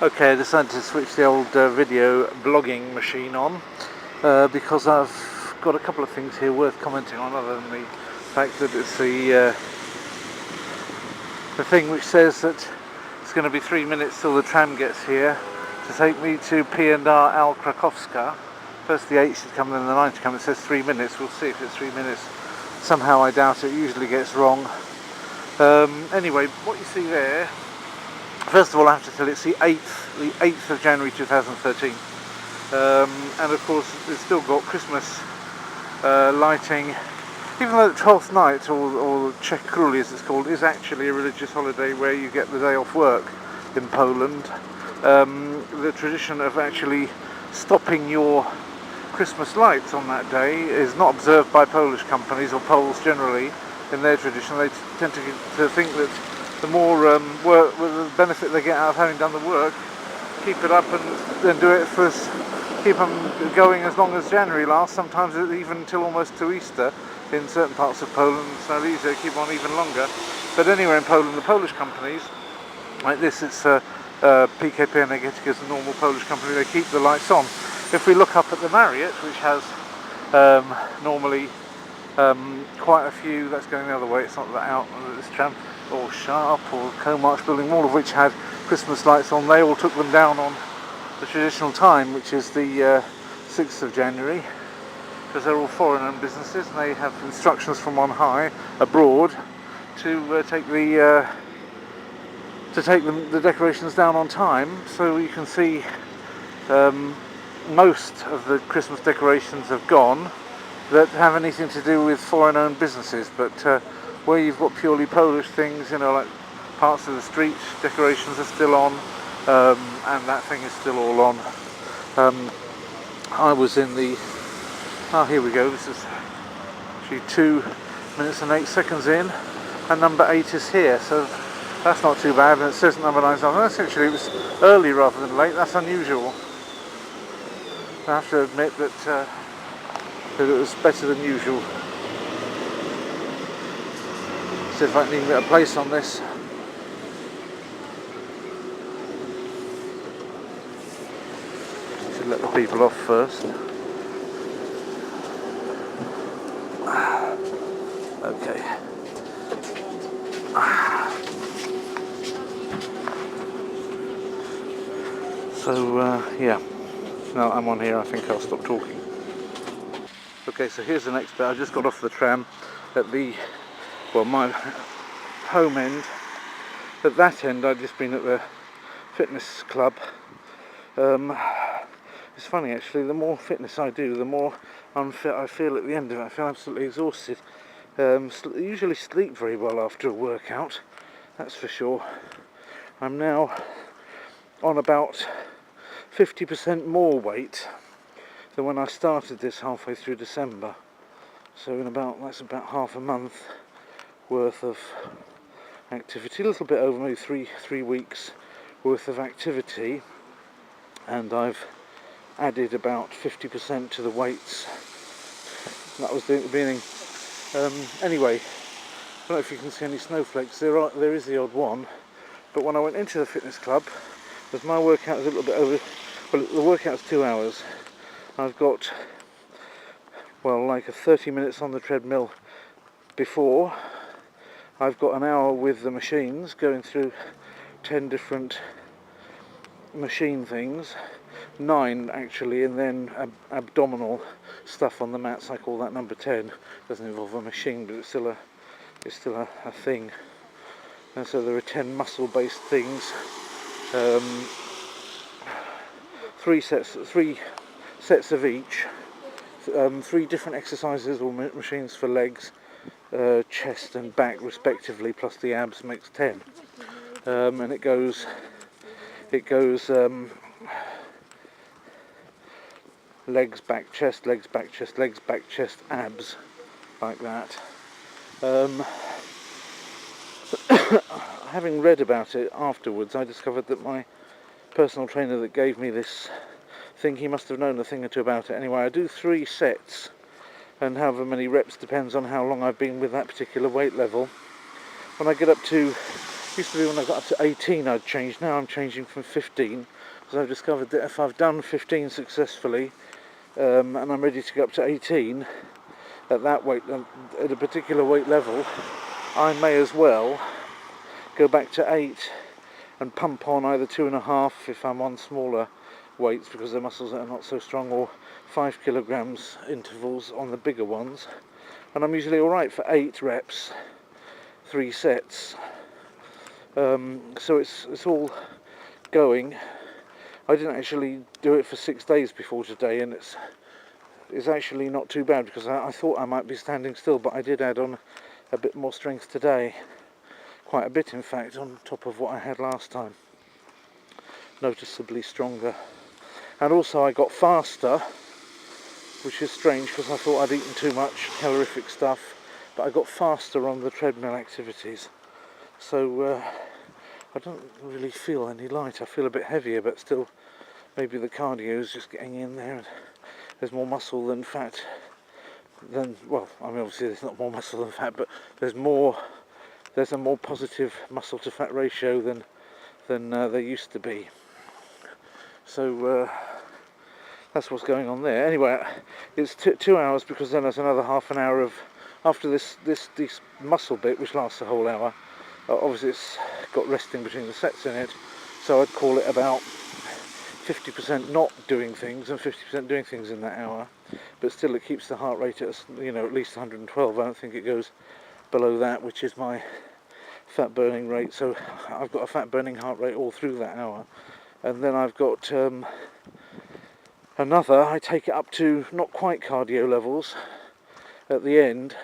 Okay, I decided to switch the old video blogging machine on because I've got a couple of things here worth commenting on, other than the fact that it's the thing which says that it's going to be 3 minutes till the tram gets here to take me to P&R Al Krakowska. First the 8 should come, then the 9 should come. It says 3 minutes. We'll see if it's 3 minutes. Somehow I doubt it. Usually gets wrong. Anyway, what you see there, first of all, I have to tell you, it's the 8th of January 2013. And of course, it's still got Christmas lighting, even though the Twelfth Night, or Czech Króli as it's called, is actually a religious holiday where you get the day off work in Poland. The tradition of actually stopping your Christmas lights on that day is not observed by Polish companies, or Poles generally. In their tradition, they tend to think that the more work, the benefit they get out of having done the work, keep it up and then do it for keep them going as long as January lasts, sometimes even until almost to Easter in certain parts of Poland. Silesia keep on even longer. But anywhere in Poland, the Polish companies, like this, it's PKP Energetyka is a normal Polish company, they keep the lights on. If we look up at the Marriott, which has normally quite a few, that's going the other way, it's not that out, this tram, or Sharp or Comarch building, all of which had Christmas lights on, they all took them down on the traditional time, which is the 6th of January, because they're all foreign-owned businesses and they have instructions from on high abroad to take the decorations down on time. So you can see most of the Christmas decorations have gone that have anything to do with foreign-owned businesses, but where you've got purely Polish things, like parts of the street decorations are still on, and that thing is still all on. I was in the, here we go, this is actually 2 minutes and 8 seconds in, and number 8 is here, so that's not too bad, and it says number 9 is on. Essentially it was early rather than late, that's unusual. I have to admit that it was better than usual. See if I can even get a place on this. Should let the people off first. Okay. So yeah, now I'm on here, I think I'll stop talking. Okay, so here's the next bit. I just got off the tram at my home end. At that end, I'd just been at the fitness club. It's funny actually, the more fitness I do, the more unfit I feel at the end of it. I feel absolutely exhausted. Usually sleep very well after a workout, that's for sure. I'm now on about 50% more weight than when I started this halfway through December. So that's about half a month worth of activity, a little bit over maybe three weeks worth of activity, and I've added about 50% to the weights. That was the beginning. Anyway, I don't know if you can see any snowflakes. There is the odd one, but when I went into the fitness club, as my workout was a little bit over, well, the workout's 2 hours. I've got, like 30 minutes on the treadmill before. I've got an hour with the machines, going through 10 different machine things, 9 actually, and then abdominal stuff on the mats. I call that number 10. Doesn't involve a machine, but it's still a thing. And so there are 10 muscle-based things. 3 sets of each. 3 different exercises or machines for legs, chest and back respectively, plus the abs makes 10. And it goes legs, back, chest, legs, back, chest, legs, back, chest, abs, like that. Having read about it afterwards, I discovered that my personal trainer that gave me this thing, he must have known a thing or two about it. Anyway, I do 3 sets, and however many reps depends on how long I've been with that particular weight level. When I get up to Used to be when I got up to 18 I'd change. Now I'm changing from 15, because I've discovered that if I've done 15 successfully, and I'm ready to go up to 18 at that weight, at a particular weight level, I may as well go back to 8 and pump on either 2.5 if I'm on smaller weights because the muscles are not so strong, or 5 kilograms intervals on the bigger ones, and I'm usually alright for 8 reps, 3 sets. So it's all going. I didn't actually do it for 6 days before today, and it's actually not too bad, because I thought I might be standing still, but I did add on a bit more strength today, quite a bit in fact, on top of what I had last time, noticeably stronger. And also I got faster, which is strange because I thought I'd eaten too much calorific stuff, but I got faster on the treadmill activities, so I don't really feel any light. I feel a bit heavier, but still maybe the cardio is just getting in there, and there's more muscle than fat. Well, I mean, obviously there's not more muscle than fat, but there's a more positive muscle to fat ratio than there used to be. So that's what's going on there. Anyway, it's 2 hours, because then there's another half an hour of, after this muscle bit, which lasts a whole hour. Obviously it's got resting between the sets in it, so I'd call it about 50% not doing things and 50% doing things in that hour, but still it keeps the heart rate at, at least 112. I don't think it goes below that, which is my fat burning rate. So I've got a fat burning heart rate all through that hour, and then I've got another, I take it up to not quite cardio levels at the end,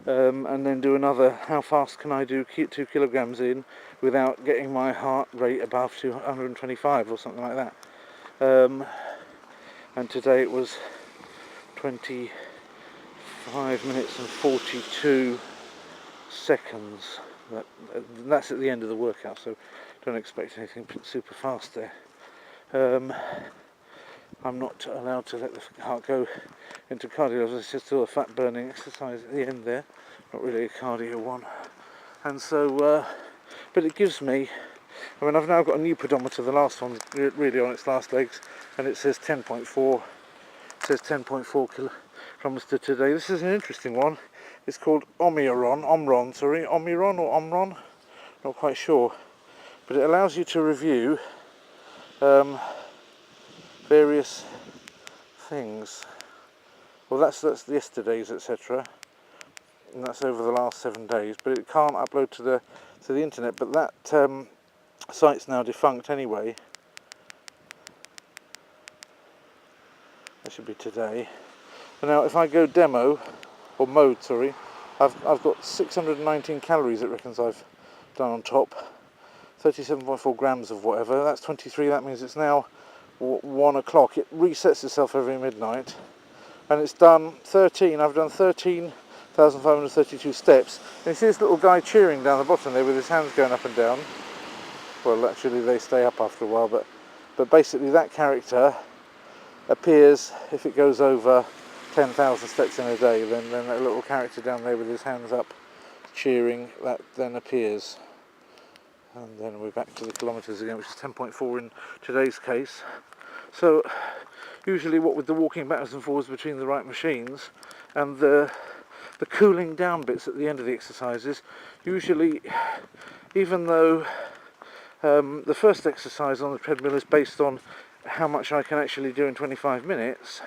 and then do another, how fast can I do 2 kilograms in without getting my heart rate above 125 or something like that. And today it was 25 minutes and 42 seconds. That's at the end of the workout, so don't expect anything super fast there. I'm not allowed to let the heart go into cardio. It's just still a fat burning exercise at the end there, not really a cardio one. And so, but it gives me, I mean, I've now got a new pedometer. The last one's really on its last legs, and it says 10.4. It says 10.4 kilograms to today. This is an interesting one. It's called Omron, or Omron, not quite sure. But it allows you to review various things. Well, that's yesterday's, etc., and that's over the last 7 days. But it can't upload to the internet. But that site's now defunct anyway. That should be today. And now, if I go demo or mode, sorry, I've got 619 calories. It reckons I've done on top. 37.4 grams of whatever. That's 23. That means it's now 1 o'clock. It resets itself every midnight, and it's done 13. I've done 13,532 steps. And you see this little guy cheering down the bottom there with his hands going up and down. Well, actually they stay up after a while, but basically that character appears if it goes over 10,000 steps in a day. Then that little character down there with his hands up cheering, that then appears. And then we're back to the kilometres again, which is 10.4 in today's case. So usually what with the walking backwards and forwards between the right machines and the cooling down bits at the end of the exercises, usually, even though the first exercise on the treadmill is based on how much I can actually do in 25 minutes,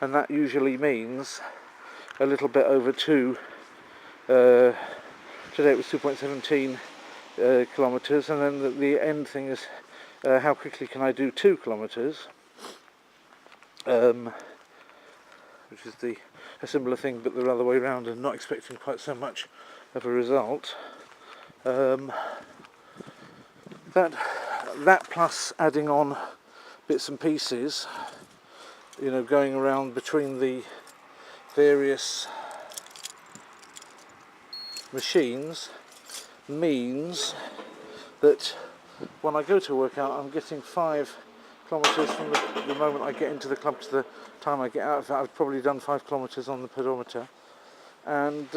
and that usually means a little bit over 2, today it was 2.17 kilometres, and then the end thing is how quickly can I do 2 kilometres, which is a similar thing but the other way around, and not expecting quite so much of a result. That plus adding on bits and pieces, going around between the various machines, means that when I go to work out, I'm getting 5 kilometres from the moment I get into the club to the time I get out of it. I've probably done 5 kilometres on the pedometer, and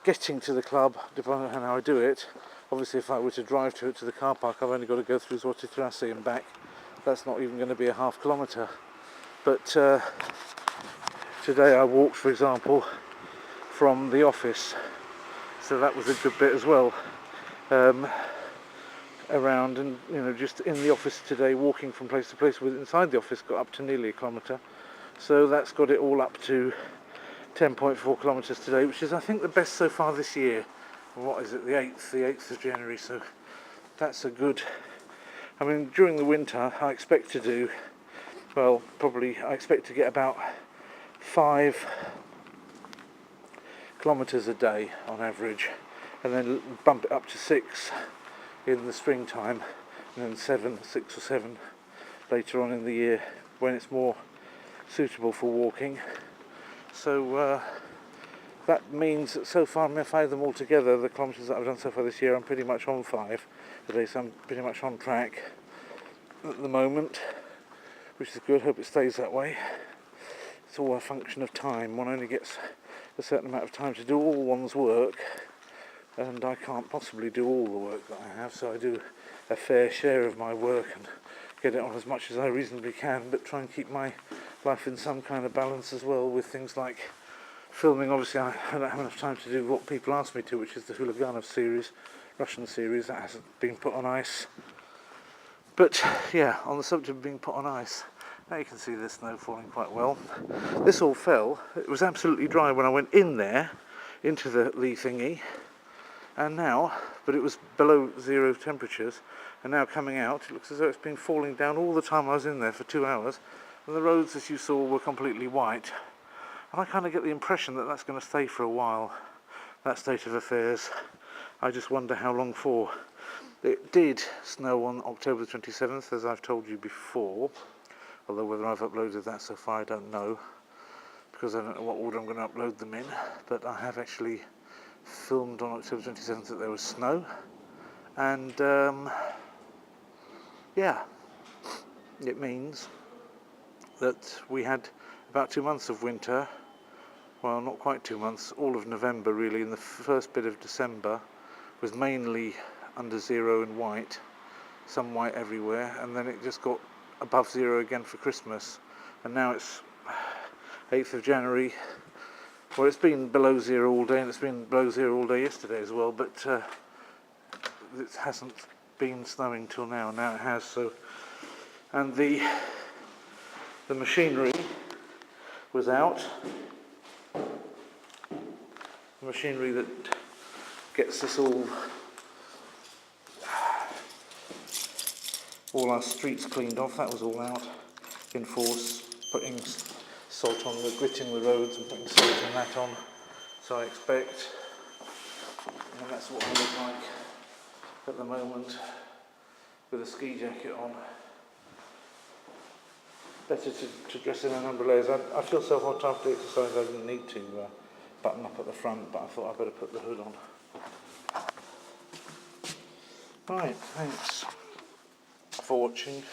getting to the club, depending on how I do it, obviously if I were to drive to the car park, I've only got to go through Złoty and back. That's not even going to be a half kilometre. But today I walked, for example, from the office, so that was a good bit as well. Around and just in the office today, walking from place to place with inside the office, got up to nearly a kilometre. So that's got it all up to 10.4 kilometres today, which is I think the best so far this year. What is it, the 8th of January, so that's a good. I mean, during the winter I expect to do, well, probably I expect to get about 5 kilometres a day on average, and then bump it up to 6 in the springtime, and then 6 or 7 later on in the year when it's more suitable for walking. So that means that so far, if I add them all together, the kilometres that I've done so far this year, I'm pretty much on 5 a day, so I'm pretty much on track at the moment, which is good. Hope it stays that way. It's all a function of time. One only gets a certain amount of time to do all one's work, and I can't possibly do all the work that I have, so I do a fair share of my work and get it on as much as I reasonably can, but try and keep my life in some kind of balance as well, with things like filming. Obviously I don't have enough time to do what people ask me to, which is the Huliganov series, Russian series. That hasn't been put on ice. But yeah, on the subject of being put on ice, now you can see the snow falling quite well. This all fell. It was absolutely dry when I went in there, into the thingy, and now, but it was below 0 temperatures, and now coming out, it looks as though it's been falling down all the time I was in there for 2 hours, and the roads, as you saw, were completely white. And I kind of get the impression that that's going to stay for a while, that state of affairs. I just wonder how long for. It did snow on October the 27th, as I've told you before, although whether I've uploaded that so far I don't know, because I don't know what order I'm going to upload them in, but I have actually filmed on October 27th that there was snow, and yeah, it means that we had about 2 months of winter. Well, not quite 2 months, all of November really, and the first bit of December was mainly under 0 and white, some white everywhere, and then it just got above 0 again for Christmas, and now it's 8th of January. Well, it's been below 0 all day, and it's been below 0 all day yesterday as well, but it hasn't been snowing till now. Now it has, so. And the machinery was out. The machinery that gets us all our streets cleaned off, that was all out in force, putting salt on, gritting the roads and putting salt and that on. So I expect, and that's what I look like at the moment with a ski jacket on. Better to dress in a number of layers. I feel so hot after exercise I didn't need to button up at the front, but I thought I'd better put the hood on. Right, thanks for watching.